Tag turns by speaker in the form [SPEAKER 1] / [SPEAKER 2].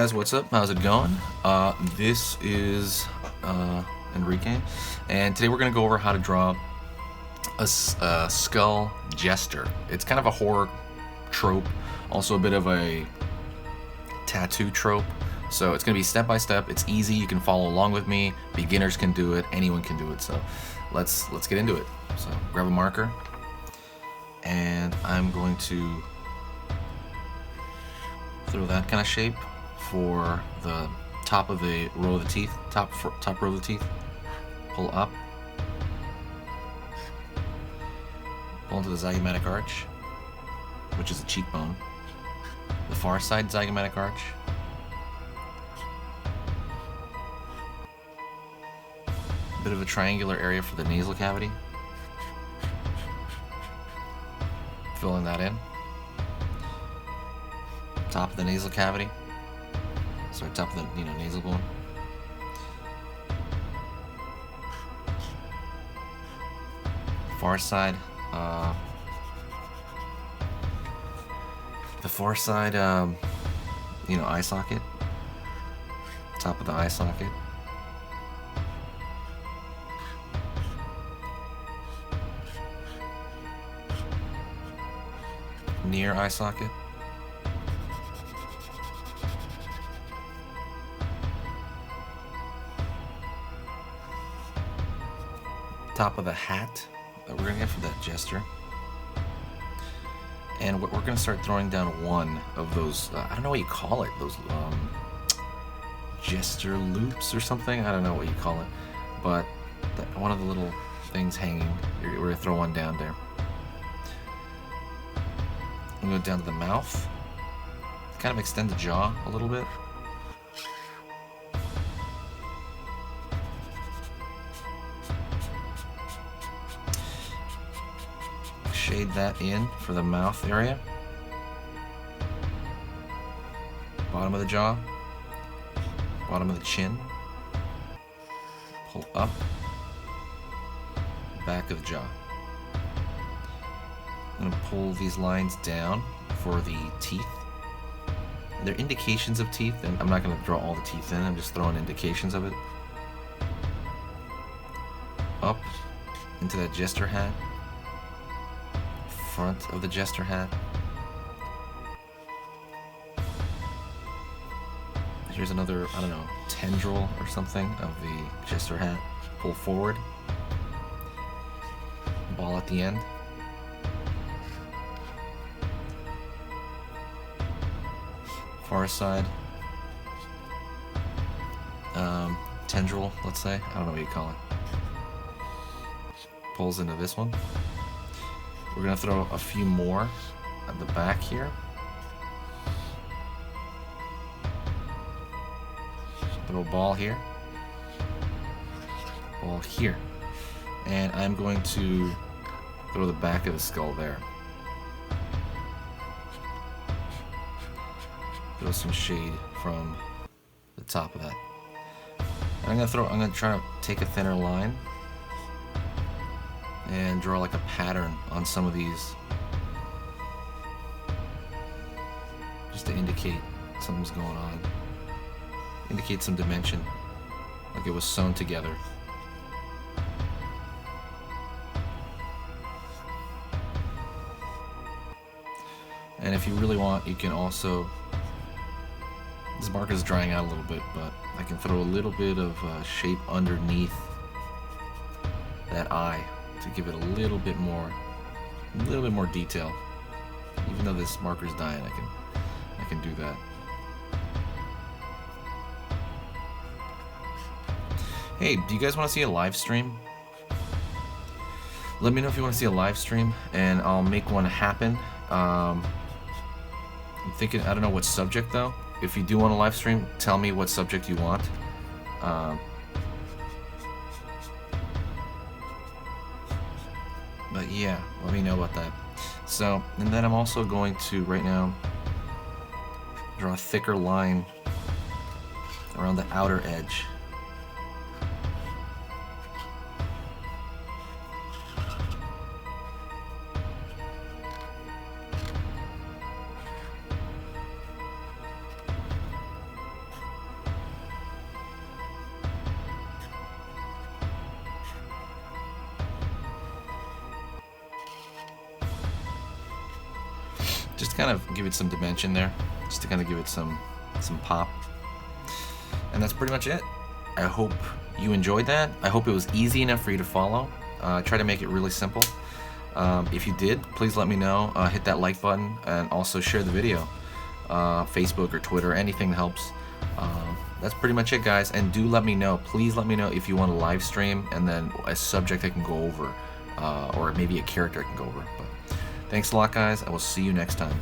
[SPEAKER 1] guys, what's up? How's it going? This is Enrique, and today we're going to go over how to draw a skull jester. It's kind of a horror trope, also a bit of a tattoo trope. So it's going to be step by step. It's easy. You can follow along with me. Beginners can do it. Anyone can do it. So let's get into it. So grab a marker, and I'm going to throw that kind of shape for the top of the row of the teeth, top row of the teeth. Pull up, pull into the zygomatic arch, which is the cheekbone. The far side zygomatic arch. A bit of a triangular area for the nasal cavity. Filling that in. Top of the nasal cavity. Sorry, top of the nasal bone. Far side. The far side, eye socket. Top of the eye socket. Near eye socket. Top of the hat that we're going to get for that jester. And we're going to start throwing down one of those, I don't know what you call it, those jester loops or something. I don't know what you call it. But one of the little things hanging, we're going to throw one down there. I'm going to go down to the mouth. Kind of extend the jaw a little bit. Shade that in for the mouth area. Bottom of the jaw. Bottom of the chin. Pull up. Back of the jaw. I'm going to pull these lines down for the teeth. And they're indications of teeth, and I'm not going to draw all the teeth in, I'm just throwing indications of it. Up into that jester hat. Front of the jester hat. Here's another, I don't know, tendril or something of the jester hat. Pull forward. Ball at the end. Far side. Tendril, let's say. I don't know what you call it. Pulls into this one. We're going to throw a few more at the back here. Throw a ball here. Ball here. And I'm going to throw the back of the skull there. Throw some shade from the top of that. And I'm going to try to take a thinner line and draw like a pattern on some of these, just to indicate something's going on, indicate some dimension, like it was sewn together. And if you really want, you can also, this marker is drying out a little bit, but I can throw a little bit of shape underneath that eye to give it a little bit more detail. Even though this marker's dying, I can do that. Hey, do you guys want to see a live stream? Let me know if you want to see a live stream, and I'll make one happen. I'm thinking, I don't know what subject though. If you do want a live stream, tell me what subject you want. But yeah, let me know about that. So, and then I'm also going to, right now, draw a thicker line around the outer edge. just to kind of give it some dimension there, just to kind of give it some pop. And that's pretty much it. I hope you enjoyed that. I hope it was easy enough for you to follow. I try to make it really simple. If you did, please let me know. Hit that like button and also share the video. Facebook or Twitter, anything helps. That's pretty much it, guys. And do let me know. Please let me know if you want a live stream and then a subject I can go over, or maybe a character I can go over. But thanks a lot, guys. I will see you next time.